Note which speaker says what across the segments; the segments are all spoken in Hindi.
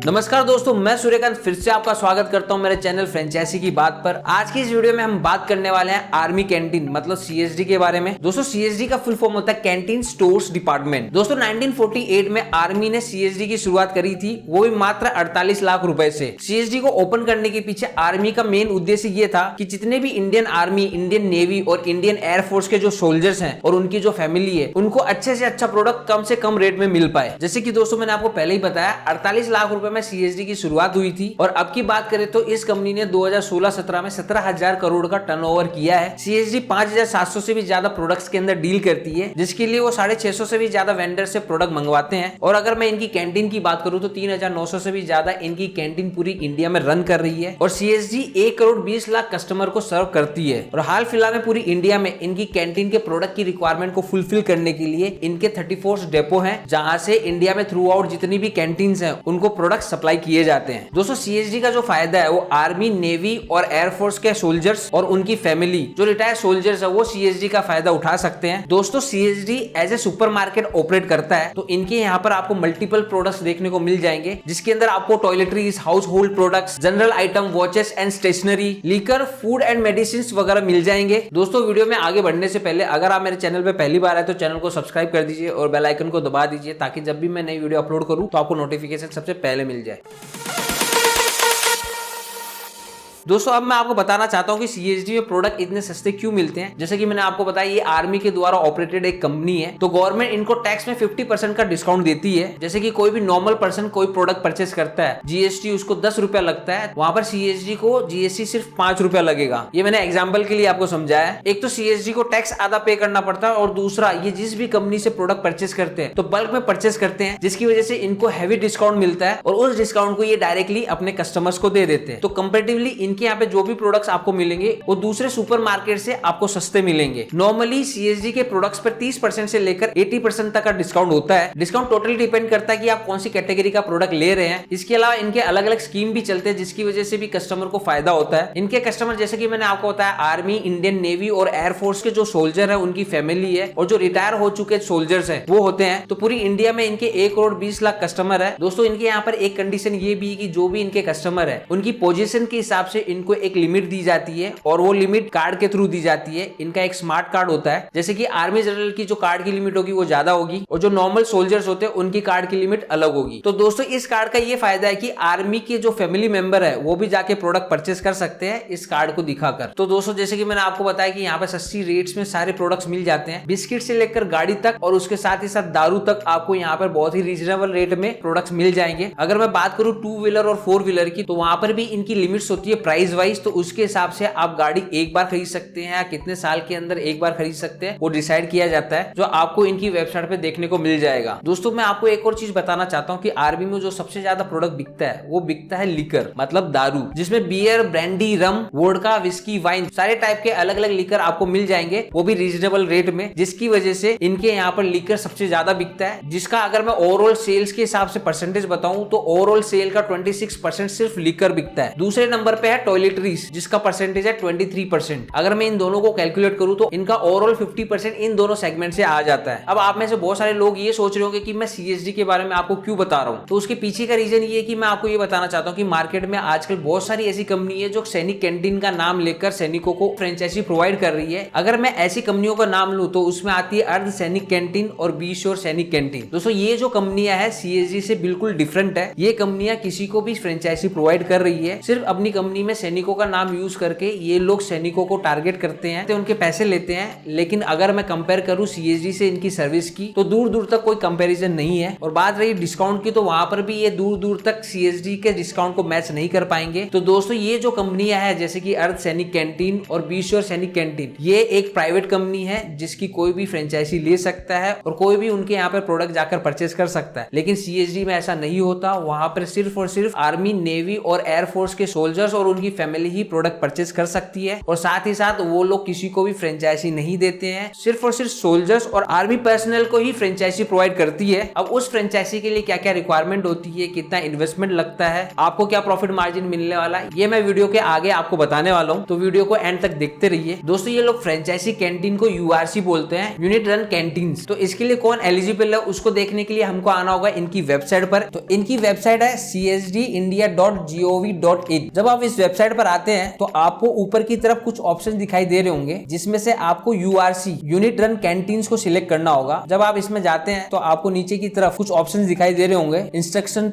Speaker 1: नमस्कार दोस्तों, मैं सूर्यकांत फिर से आपका स्वागत करता हूं मेरे चैनल फ्रेंचाइजी की बात पर। आज की इस वीडियो में हम बात करने वाले हैं आर्मी कैंटीन मतलब सीएसडी के बारे में। दोस्तों सीएसडी का फुल फॉर्म होता है कैंटीन स्टोर्स डिपार्टमेंट। दोस्तों 1948 में आर्मी ने सीएसडी की शुरुआत करी थी, वो भी मात्र 48 लाख रुपए से। सीएसडी को ओपन करने के पीछे आर्मी का मेन उद्देश्य ये था कि जितने भी इंडियन आर्मी, इंडियन नेवी और इंडियन एयरफोर्स के जो सोल्जर्स हैं और उनकी जो फैमिली है, उनको अच्छे से अच्छा प्रोडक्ट कम से कम रेट में मिल पाए। जैसे कि दोस्तों मैंने आपको पहले ही बताया 48 लाख रुपए में सीएसडी की शुरुआत हुई थी और अब की बात करें तो इस कंपनी ने 2016-17 में 17,000 करोड़ का टर्नओवर किया है। सीएसडी 5,700 से भी ज्यादा प्रोडक्ट्स के अंदर डील करती है, जिसके लिए वो 650 से भी ज्यादा वेंडर से प्रोडक्ट मंगवाते हैं। और अगर मैं इनकी कैंटीन की बात करूं तो 3,900 से भी ज्यादा इनकी कैंटीन पूरी इंडिया में रन कर रही है और सीएसडी 1 करोड़ 20 लाख कस्टमर को सर्व करती है। और हाल फिलहाल में पूरी इंडिया में इनकी कैंटीन के प्रोडक्ट की रिक्वायरमेंट को फुलफिल करने के लिए इनके 34 डेपो हैं, जहां से इंडिया में थ्रू आउट जितनी भी कैंटीन्स हैं उनको प्रोडक्ट सप्लाई किए जाते हैं। दोस्तों सीएसडी का जो फायदा है वो आर्मी, नेवी और एयरफोर्स के सोल्जर्स और उनकी फैमिली जो रिटायर्ड सोल्जर्स है वो सीएसडी का फायदा उठा सकते हैं। दोस्तों CSD as a supermarket operate करता है, तो इनके यहाँ पर आपको मल्टीपल प्रोडक्ट्स देखने को मिल जाएंगे, जिसके अंदर आपको toiletries, household products, general item, watches and stationery, liquor, food and medicine वगैरह मिल जाएंगे। दोस्तों वीडियो में आगे बढ़ने से पहले अगर आप मेरे चैनल पे पहली बार आए तो चैनल को सब्सक्राइब कर दीजिए और बेल आइकन को दबा दीजिए, ताकि जब भी मैं नई वीडियो अपलोड करूं तो आपको नोटिफिकेशन सबसे पहले मिल जाए। दोस्तों अब मैं आपको बताना चाहता हूं कि सीएसडी में प्रोडक्ट इतने सस्ते क्यों मिलते हैं। जैसे कि मैंने आपको बताया ये आर्मी के द्वारा ऑपरेटेड एक कंपनी है, तो गवर्नमेंट इनको टैक्स में 50% का डिस्काउंट देती है। जैसे कि कोई भी नॉर्मल पर्सन कोई प्रोडक्ट परचेस करता है, जीएसटी उसको 10 रुपया लगता है, वहां पर सीएसडी को जीएसटी सिर्फ 5 रुपया लगेगा। ये मैंने एग्जाम्पल के लिए आपको समझाया। एक तो सीएसडी को टैक्स आधा पे करना पड़ता है और दूसरा ये जिस भी कंपनी से प्रोडक्ट परचेस करते हैं तो बल्क में परचेस करते हैं, जिसकी वजह से इनको हैवी डिस्काउंट मिलता है और उस डिस्काउंट को ये डायरेक्टली अपने कस्टमर्स को दे देते हैं। तो कंपैरेटिवली इनके यहाँ पे जो भी आपको मिलेंगे वो दूसरे सुपरमार्केट से आपको सस्ते मिलेंगे। नॉर्मली सीएसडी के प्रोडक्ट्स पर 30% से लेकर 80% तक का डिस्काउंट होता है। डिस्काउंट टोटली डिपेंड करता है कि आप कौन सी कैटेगरी का प्रोडक्ट ले रहे हैं। इसके अलावा इनके अलग अलग स्कीम भी चलते हैं, जिसकी वजह से भी कस्टमर को फायदा होता है। इनके कस्टमर जैसे कि मैंने आपको बताया आर्मी, इंडियन नेवी और एयरफोर्स के जो सोल्जर है उनकी फैमिली है और जो रिटायर हो चुके सोल्जर्स है वो होते हैं। तो पूरी इंडिया में इनके 1 करोड़ 20 लाख कस्टमर है। दोस्तों इनके यहाँ पर एक कंडीशन ये भी कि जो भी इनके कस्टमर है उनकी पोजीशन के हिसाब से इनको एक लिमिट दी जाती है और वो लिमिट कार्ड के थ्रू दी जाती है। इनका एक स्मार्ट कार्ड होता है, जैसे कि आर्मी जनरल की जो कार्ड की लिमिट होगी वो ज्यादा होगी और जो नॉर्मल सोल्जर्स होते हैं उनकी कार्ड की लिमिट अलग होगी। तो दोस्तों इस कार्ड का ये फायदा है कि आर्मी के जो फैमिली मेंबर है वो भी जाके प्रोडक्ट परचेस कर सकते हैं इस कार्ड को दिखाकर। तो दोस्तों जैसे कि मैंने आपको बताया कि यहाँ पे सस्ती रेट्स में सारे प्रोडक्ट्स मिल जाते हैं, बिस्किट से लेकर गाड़ी तक और उसके साथ ही साथ दारू तक आपको यहाँ पर बहुत ही रीजनेबल रेट में प्रोडक्ट्स मिल जाएंगे। अगर मैं बात करूँ 2 व्हीलर और 4 व्हीलर की, तो वहां पर भी इनकी लिमिट्स होती है प्राइस वाइज, तो उसके हिसाब से आप गाड़ी एक बार खरीद सकते हैं या कितने साल के अंदर एक बार खरीद सकते हैं वो डिसाइड किया जाता है, जो आपको इनकी वेबसाइट पे देखने को मिल जाएगा। दोस्तों मैं आपको एक और चीज बताना चाहता हूँ कि आर्मी में जो सबसे ज्यादा प्रोडक्ट बिकता है वो बिकता है लिकर मतलब दारू, जिसमें बियर, ब्रांडी, रम, वोडका, विस्की, वाइन सारे टाइप के अलग अलग लिकर आपको मिल जाएंगे, वो भी रीजनेबल रेट में, जिसकी वजह से इनके यहाँ पर लिकर सबसे ज्यादा बिकता है। जिसका अगर मैं ओवरऑल सेल्स के हिसाब से परसेंटेज बताऊं तो ओवरऑल सेल का 26% सिर्फ लिकर बिकता है। दूसरे नंबर पे है टॉयलेटरीज, जिसका परसेंटेज है 23%। अगर मैं इन दोनों को कैलकुलेट करूं तो इनका ओवरऑल 50% इन दोनों सेगमेंट से आ जाता है। अब आप में से बहुत सारे लोग ये सोच रहे होंगे कि मैं सीएसडी के बारे में आपको क्यों बता रहा हूं, तो उसके पीछे का रीजन ये है कि मैं आपको ये बताना चाहता हूं कि मार्केट में आजकल बहुत सारी ऐसी कंपनी है जो सैनिक कैंटीन का नाम लेकर सैनिकों को फ्रेंचाइजी प्रोवाइड कर रही है। अगर मैं ऐसी कंपनियों का नाम लूं तो उसमें आती है अर्ध सैनिक कैंटीन और बी श्योर सैनिक कैंटीन। दोस्तों ये जो कंपनियां है सीएसडी से बिल्कुल डिफरेंट है। ये कंपनियां किसी को भी फ्रेंचाइजी प्रोवाइड कर रही है, सिर्फ अपनी कंपनी में सैनिकों का नाम यूज करके ये लोग सैनिकों को टारगेट करते हैं तो उनके पैसे लेते हैं। लेकिन अगर मैं कंपेयर करूं सीएसडी से इनकी सर्विस की तो दूर दूर तक कोई कंपैरिजन नहीं है। और बात रही डिस्काउंट की, तो वहां पर भी ये दूर दूर तक सीएसडी के डिस्काउंट को मैच नहीं कर पाएंगे। तो दोस्तों ये जो कंपनियां है जैसे कि अर्ध सैनिक कैंटीन और बी श्योर सैनिक कैंटीन, ये एक प्राइवेट कंपनी है जिसकी कोई भी फ्रेंचाइजी ले सकता है और कोई भी उनके यहाँ पर प्रोडक्ट जाकर परचेस कर सकता है। लेकिन सीएसडी में ऐसा नहीं होता, वहां पर सिर्फ और सिर्फ आर्मी, नेवी और एयरफोर्स के सोल्जर्स और उनकी उनकी फैमिली ही प्रोडक्ट परचेज कर सकती है और साथ ही साथ वो लोग किसी को भी फ्रेंचाइजी नहीं देते हैं, सिर्फ और सिर्फ सोल्जर्स और आर्मी पर्सनल को ही फ्रेंचाइजी प्रोवाइड करती है। अब उस फ्रेंचाइजी के लिए क्या क्या रिक्वायरमेंट होती है, कितना इन्वेस्टमेंट लगता है, आपको क्या प्रॉफिट मार्जिन मिलने वाला है, ये मैं वीडियो के आगे आपको बताने वाला हूँ, तो वीडियो को एंड तक देखते रहिए। दोस्तों ये लोग फ्रेंचाइजी कैंटीन को यूआरसी बोलते हैं, यूनिट रन कैंटीन। तो इसके लिए कौन एलिजिबल है उसको देखने के लिए हमको आना होगा इनकी वेबसाइट पर। तो इनकी वेबसाइट है csdindia.gov.in। जब आप इस वेबसाइट पर आते हैं तो आपको ऊपर की तरफ कुछ ऑप्शन दिखाई दे रहे होंगे, जिसमें से आपको यूआरसी यूनिट रन कैंटीन्स को सिलेक्ट करना होगा। जब आप इसमें जाते हैं तो आपको नीचे की तरफ कुछ ऑप्शन दिखाई दे रहे होंगे, instruction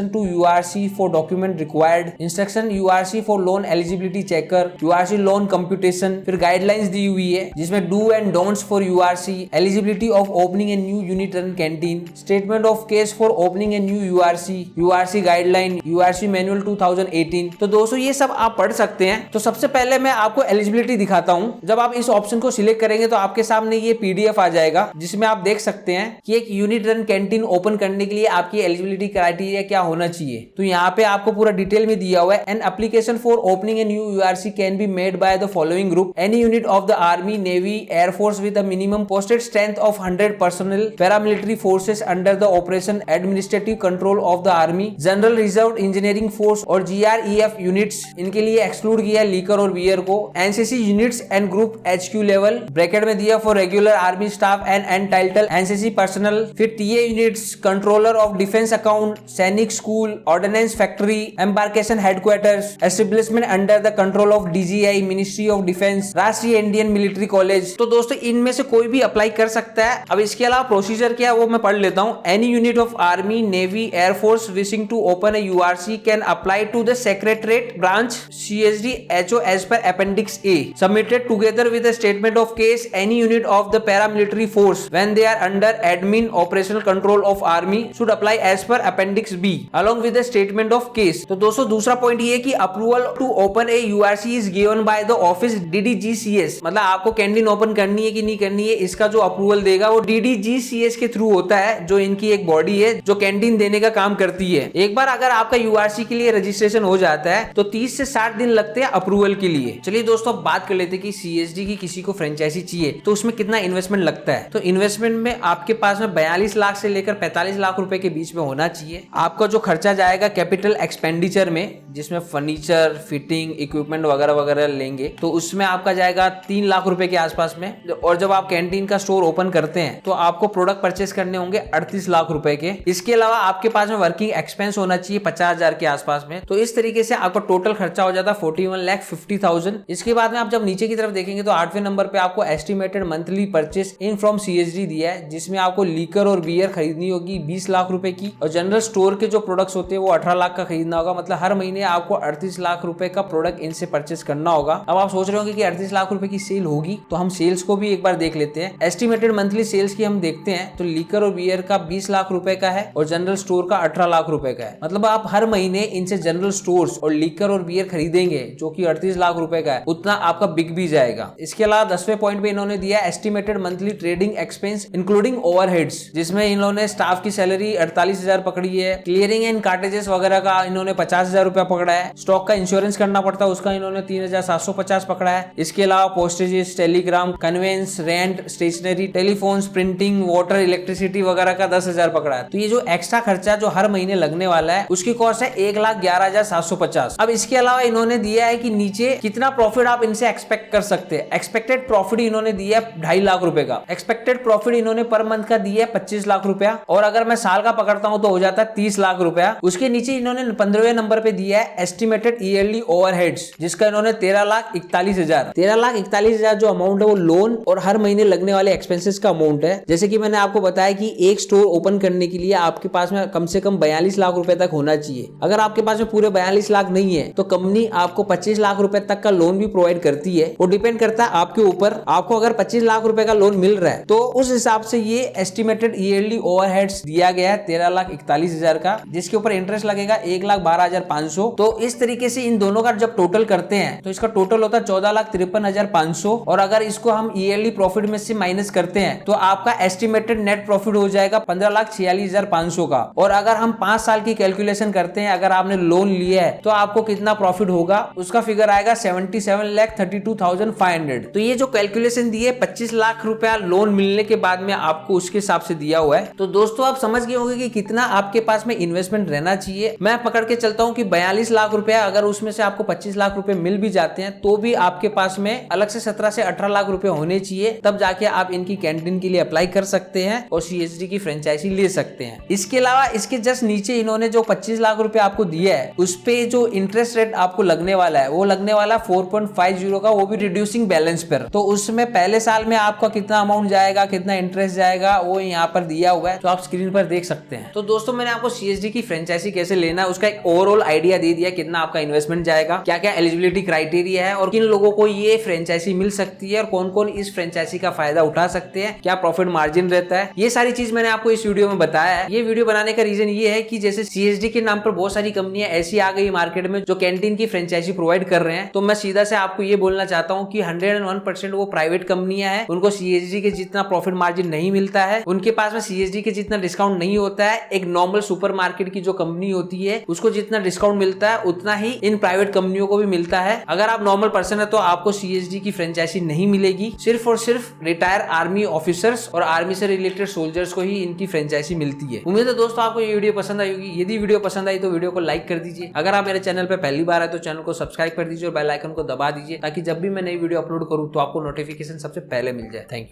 Speaker 1: to URC for document required, instruction URC for loan eligibility checker, URC loan computation, फिर गाइडलाइंस दी हुई है जिसमें do and don'ts for URC, eligibility of opening a new unit run canteen, statement of case for opening a new URC guideline, URC manual 2018। तो दोस्तों ये सब आप पढ़ सकते हैं। तो सबसे पहले मैं आपको एलिजिबिलिटी दिखाता हूं। जब आप इस ऑप्शन को सिलेक्ट करेंगे तो आपके सामने ये पीडीएफ आ जाएगा, जिसमें आप देख सकते हैं कि एक यूनिट रन कैंटीन ओपन करने के लिए आपकी एलिजिबिलिटी क्राइटेरिया क्या होना चाहिए। तो यहाँ पे आपको पूरा डिटेल में दिया हुआ है। An application for opening a new URC can be made by the following group, any unit of the army, navy, air force with a minimum posted strength of 100 personnel, paramilitary forces under the operation administrative control of the army, general reserve engineering force और जीआरईएफ यूनिट्स, इनके लिए एक्सक्लूड किया लीकर और बियर को, NCC units and group HQ level, bracket में दिया for regular army staff and entitled NCC personnel, फिर TA units, controller of defence account, Sainik school, ordnance factory, embarkation headquarters, establishment under the control of DGI, ministry of defence, Rashtriya Indian military college. तो दोस्तों इनमें से कोई भी अप्लाई कर सकता है। अब इसके अलावा प्रोसीजर क्या है वो मैं पढ़ लेता हूँ। Any unit of army, navy, air force wishing to open a URC can apply to the secretariat branch CSD HO as per Appendix A, submitted together with a statement of case. Any unit of the paramilitary force when they are under admin operational control of army should apply as per Appendix B along with a statement of case। तो दोस्तों दूसरा पॉइंट ये है कि approval to open a URC is given by the office DDGCS। मतलब आपको कैंटीन ओपन करनी है कि नहीं करनी है, इसका जो अप्रूवल देगा वो DDGCS के थ्रू होता है, जो इनकी एक बॉडी है जो कैंटीन देने का काम करती है। एक बार अगर आपका यूआरसी के लिए रजिस्ट्रेशन हो जाता है तो 30 से 60 दिन लगते हैं अप्रूवल के लिए। चलिए दोस्तों बात कर लेते हैं कि सीएसडी की किसी को फ्रेंचाइजी चाहिए तो उसमें कितना इन्वेस्टमेंट लगता है। तो इन्वेस्टमेंट में आपके पास में 42 लाख से लेकर 45 लाख रुपए के बीच में होना चाहिए। आपका जो खर्चा जाएगा कैपिटल एक्सपेंडिचर में, जिसमें फर्नीचर, फिटिंग, इक्विपमेंट वगैरह वगैरह लेंगे, तो उसमें आपका जाएगा 3 लाख रुपए के आसपास में। और जब आप कैंटीन का स्टोर ओपन करते हैं तो आपको प्रोडक्ट परचेस करने होंगे 38 लाख रुपए के। इसके अलावा आपके पास में वर्किंग एक्सपेंस होना चाहिए 50,000 के आसपास में। तो इस तरीके से आपका टोटल खर्चा हो जाता है 41,50,000। इसके बाद में आप जब नीचे की तरफ देखेंगे तो 8वें नंबर पे आपको estimated monthly purchase in from CSD दिया है, जिसमें आपको लीकर और बियर खरीदनी होगी 20 लाख रुपए की, और जनरल स्टोर के जो प्रोडक्ट्स होते हैं वो 18 लाख का खरीदना होगा। मतलब हर महीने आपको 38 लाख रुपए का प्रोडक्ट इनसे परचेस करना होगा। अब आप सोच रहे होंगे कि 38 लाख रुपए की सेल होगी, तो हम सेल्स को भी एक बार देख लेते हैं। एस्टिमेटेड मंथली सेल्स की हम देखते हैं तो लीकर और बियर का 20 लाख रुपए का है और जनरल स्टोर का 18 लाख रुपए का है। मतलब आप हर महीने इनसे जनरल स्टोर्स और लीकर और बियर खरीदेंगे जो कि 38 लाख रुपए का है, उतना आपका बिक भी जाएगा। इसके अलावा 10वें पॉइंट पे इन्होंने दिया estimated monthly trading expense including overheads, जिसमें इन्होंने स्टाफ की सैलरी 48,000 पकड़ी है, क्लियरिंग एंड कार्टेजेस वगैरह का इन्होंने 50,000 रुपया पकड़ा है, स्टॉक का इंश्योरेंस करना पड़ता है उसका इन्होंने 3,750 पकड़ा है। इसके अलावा postages, telegram, conveyance, rent, stationery, telephones, printing, water, electricity वगैरह का 10,000 पकड़ा है। तो ये जो एक्स्ट्रा खर्चा जो हर महीने लगने वाला है उसकी कॉस्ट है 1,11,750। अब इसके अलावा इन्होंने दिया है कि नीचे कितना प्रॉफिट आप इनसे एक्सपेक्ट कर सकते हैं। एक्सपेक्टेड प्रॉफिट इन्होंने दिया है 2.5 लाख रुपए का। एक्सपेक्टेड प्रॉफिट इन्होंने पर मंथ का दिया है 25 लाख रुपया, और अगर मैं साल का पकड़ता हूं तो हो जाता है 30 लाख रुपया। उसके नीचे इन्होंने 15वें नंबर पे दिया है एस्टिमेटेड ईयरली ओवरहेड्स, जिसका इन्होंने 13,41,000 13,41,000 जो अमाउंट है वो लोन और हर महीने लगने वाले एक्सपेंसेस का अमाउंट है। जैसे कि मैंने आपको बताया कि एक स्टोर ओपन करने के लिए आपके पास में कम से कम 42 लाख रुपए तक होना चाहिए। अगर आपके पास में पूरे 42 लाख नहीं है तो कंपनी आपको 25 लाख रुपए तक का लोन भी प्रोवाइड करती है। वो डिपेंड करता है आपके ऊपर। आपको अगर 25 लाख रुपए का लोन मिल रहा है तो उस हिसाब से ये एस्टिमेटेड ईयरली ओवरहेड्स दिया गया है 13,41,000 का, जिसके ऊपर इंटरेस्ट लगेगा 1,12,500। तो इस तरीके से इन दोनों का जब टोटल करते हैं तो इसका टोटल होता है 14,53,500। और अगर इसको हम ईयरली प्रॉफिट में से माइनस करते हैं तो आपका एस्टिमेटेड नेट प्रॉफिट हो जाएगा 15,46,500 का। और अगर हम 5 साल की कैलकुलेशन करते हैं, अगर आपने लोन लिया दिया है तो आपको कितना प्रॉफिट होगा, उसका फिगर आएगा 77,32,500। तो ये जो कैलकुलेशन दी है 25 लाख रुपया लोन मिलने के बाद में आपको उसके हिसाब से दिया हुआ है। तो दोस्तों आप समझ गए होंगे कि कितना आपके पास में इन्वेस्टमेंट रहना चाहिए। मैं पकड़ के चलता हूं कि 42 लाख रुपया, अगर उसमें से आपको 25 लाख रुपए मिल भी जाते हैं तो भी आपके पास में अलग से 17 से 18 लाख रुपए होने चाहिए, तब जाके आप इनकी कैंटीन के लिए अप्लाई कर सकते हैं और सीएसडी की फ्रेंचाइजी ले सकते हैं। इसके अलावा इसके जस्ट नीचे इन्होंने जो 25 लाख रुपए आपको दिया है उस पे जो इंटरेस्ट रेट आपको लगने वाला है वो लगने वाला 4.50 का, वो भी रिड्यूसिंग बैलेंस पर। तो उसमें पहले साल में आपका कितना अमाउंट जाएगा, कितना इंटरेस्ट जाएगा, वो यहाँ पर दिया हुआ है, तो आप स्क्रीन पर देख सकते हैं। तो दोस्तों मैंने आपको सीएसडी की फ्रेंचाइजी कैसे लेना है उसका एक ओवरऑल आइडिया दे दिया, कितना आपका इन्वेस्टमेंट जाएगा, क्या क्या एलिजिबिलिटी क्राइटेरिया है और किन लोगों को ये फ्रेंचाइजी मिल सकती है और कौन कौन इस फ्रेंचाइजी का फायदा उठा सकते हैं, क्या प्रॉफिट मार्जिन रहता है, ये सारी चीज मैंने आपको इस वीडियो में बताया है। ये वीडियो बनाने का रीजन ये है कि जैसे सीएसडी के नाम पर बहुत सारी कंपनियां ऐसी आ गई मार्केट में जो कैंटीन की फ्रेंचाइजी प्रोवाइड कर रहे हैं, तो मैं सीधा से आपको ये बोलना चाहता हूं कि 101% वो प्राइवेट कंपनियां हैं, उनको सीएसडी के जितना प्रॉफिट मार्जिन नहीं मिलता है, उनके पास में सीएसडी के जितना डिस्काउंट नहीं होता है। एक नॉर्मल सुपरमार्केट की जो कंपनी होती है उसको जितना डिस्काउंट मिलता है उतना ही इन प्राइवेट कंपनियों को भी मिलता है। अगर आप नॉर्मल पर्सन है तो आपको सीएसडी की फ्रेंचाइजी नहीं मिलेगी, सिर्फ और सिर्फ रिटायर आर्मी ऑफिसर्स और आर्मी से रिलेटेड सोल्जर्स को ही इनकी फ्रेंचाइजी मिलती है। उम्मीद है दोस्तों आपको ये वीडियो पसंद आई होगी। यदि वीडियो पसंद आई तो वीडियो को लाइक कर दीजिए। अगर आप मेरे चैनल पे पहली बार है तो चैनल को सब्सक्राइब कर दीजिए और बेल आइकन को दबा दीजिए ताकि जब भी मैं नई वीडियो अपलोड करूं तो आपको नोटिफिकेशन सबसे पहले मिल जाए। Thank you.